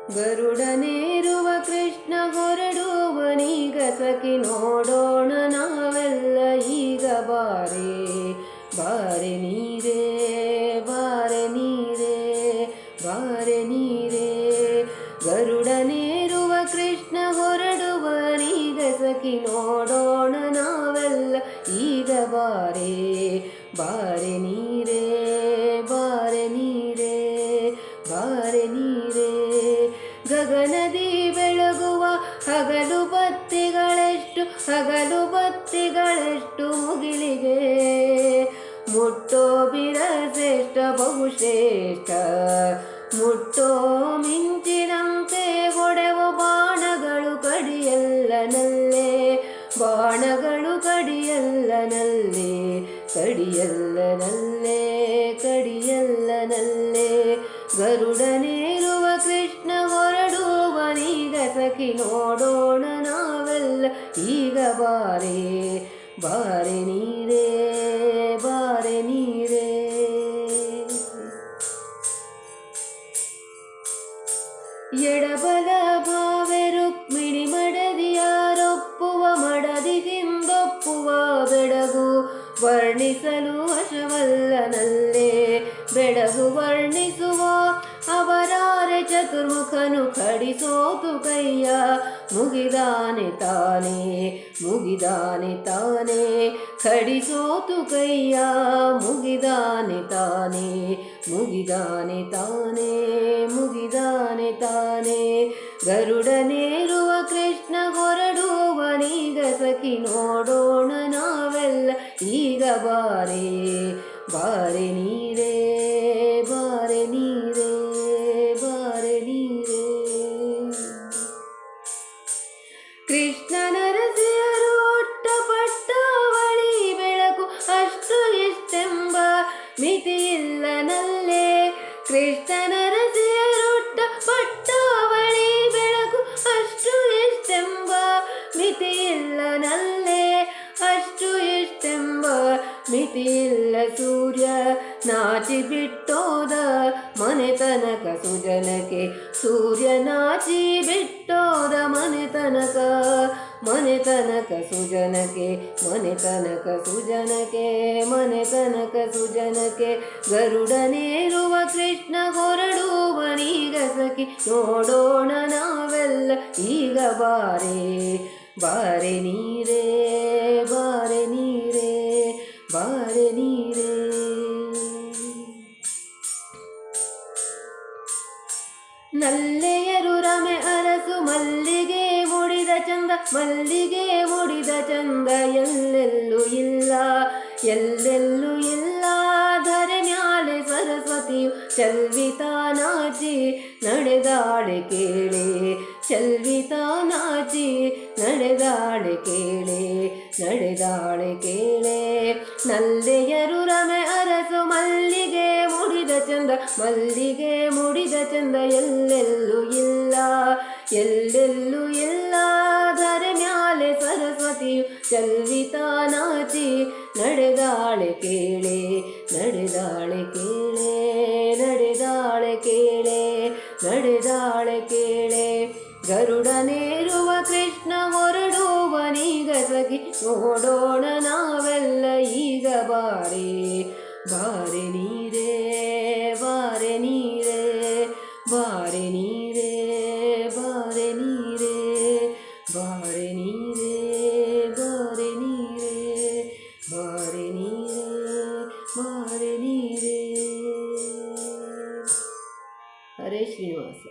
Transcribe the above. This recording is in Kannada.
ಗರುಡನೇರುವ ಕೃಷ್ಣ ಹೊರಡುವನೀಗ ಸಖಿ ನೋಡೋಣ ನಾವೆಲ್ಲ ಈಗ ಬಾರೆ ಬಾರೆ ನೀರೇ ಬಾರೆ ನೀರೇ ಬಾರೆ ನೀರೇ ಗರುಡನೇರುವ ಕೃಷ್ಣ ಹೊರಡುವನೀಗ ಸಖಿ ನೋಡೋಣ ನಾವೆಲ್ಲ ಈಗ ಬಾರೆ ಬಾರೆ ನೀರೇ ಬಾರೆ ನೀರೇ ಬಾರೆ ನೀರೇ ಗಗನದಿ ಬೆಳಗುವ ಹಗಲು ಬತ್ತಿಗಳೆಷ್ಟು ಮುಗಿಲಿಗೆ ಮುಟ್ಟೋ ಬಿರಶ್ರೇಷ್ಠ ಬಹುಶ್ರೇಷ್ಠ ಮುಟ್ಟೋ ಮಿಂಚಿನಂತೆ ಹೊಡೆವ ಬಾಣಗಳು ಕಡಿಯಲ್ಲನಲ್ಲೇ ಬಾಣಗಳು ಕಡಿಯಲ್ಲನಲ್ಲೇ ಕಡಿಯಲ್ಲನಲ್ಲೇ ಕಡಿಯಲ್ಲನಲ್ಲೇ ಗರುಡನೇರುವ ಕೃಷ್ಣ ಹೊರಡುವನೀಗ ಸಖಿ ನೋಡೋಣ ನಾವೆಲ್ಲ ಈಗ ಬಾರೆ ಬಾರೆ ನೀರೇ ಬಾರೆ ನೀರೇ ಎಡಬಲ ಭಾವೆ ರುಕ್ಮಿಣಿ ಮಡದಿಯಾರೊಪ್ಪುವ ಮಡದಿಗಿಂದೊಪ್ಪುವ ಬೆಡಗು ವರ್ಣಿಸಲು ವಶವಲ್ಲನಲ್ಲೇ ಬೆಡಗು ವರ್ಣಿಸುವ ಅವರಾರೆ ಚತುರ್ಮುಖನು ಕಡಿಸೋತು ಕೈಯ ಮುಗಿದಾನೆ ತಾನೇ ಕಡಿಸೋತು ಕೈಯ ಮುಗಿದಾನೆ ತಾನೇ ಗರುಡನೇರುವ ಕೃಷ್ಣ ಹೊರಡುವನೀಗ ಸಖಿ ನೋಡೋಣ ನಾವೆಲ್ಲ ಈಗ ಬಾರೆ ಬಾರೆ ನೀರೇ ಬಾರೆ ನೀರೇ ಬಾರೆ ನೀರೇ ಕೃಷ್ಣನ ರಸಿಯರು ಒಟ್ಟಪಟ್ಟವಳಿ ಬೆಳಕು ಅಷ್ಟು ಇಷ್ಟೆಂಬ ಮಿತಿಯಿಲ್ಲನಲ್ಲೇ ಕೃಷ್ಣನ ರಸಿಯರೊಟ್ಟಪಟ್ಟವಳಿ ಬೆಳಕು ಅಷ್ಟು ಇಷ್ಟೆಂಬ ಮಿತಿಯಿಲ್ಲನಲ್ಲೇ ಅಷ್ಟು ಇಷ್ಟೆಂಬ ಮಿತಿಯಿಲ್ಲ ಸೂರ್ಯ ನಾಚಿ ಬಿಟ್ಟೋದ ಮನೆತನಕ ಸುಜನಕ್ಕೆ ಸೂರ್ಯ ನಾಚಿ ಬಿಟ್ಟೋದ ಮನೆತನಕ ಸುಜನಕ್ಕೆ ಗರುಡನೇರುವ ಕೃಷ್ಣ ಹೊರಡುವನೀಗ ಸಖಿ ನೋಡೋಣ ನಾವೆಲ್ಲ ಈಗ ಬಾರೆ ಬಾರೆ ನೀರೇ ಬಾರೆ ನೀರೇ ಬಾರೆ ನೀರೇ ನಲ್ಲೆಯರು ರಮೆ ಅರಸು ಮಲ್ಲಿಗೆ ಮುಡಿದ ಚಂದ ಎಲ್ಲೆಲ್ಲೂ ಇಲ್ಲ ಧರೆ ಮ್ಯಾಲೆ ಸರಸ್ವತಿಯು ಚಲ್ವಿತಾ ನಾಚಿ ನಡೆದಾಳೆ ಕೇಳೆ ನಲ್ಲೆಯರು ರಮೆ ಅರಸು ಮಲ್ಲಿಗೆ ಮುಡಿದ ಚಂದ ಎಲ್ಲೆಲ್ಲೂ ಇಲ್ಲ ಧರೆ ಮ್ಯಾಲೆ ಸರಸ್ವತಿಯು ಚಲ್ವಿತಾ ನಾಚಿ ನಡೆದಾಳೆ ಕೇಳೆ ಗರುಡನೇರುವ ಕೃಷ್ಣ ಹೊರಡುವನೀಗ ಸಖಿ ನೋಡೋಣ ನಾವೆಲ್ಲ ಈಗ ಬಾರೆ ಬಾರೆ ನೀರೇ ಬಾರೆ ನೀರೇ ಬಾರೆ ನೀರೇ ಬಾರೆ ನೀರೇ ಬಾರೆ ನೀರೇ ಬಾರೆ ನೀರೇ ಬಾರೆ ನೀರೇ ಬಾರೆ ನೀರೇ ಹರೇ ಶ್ರೀನಿವಾಸ.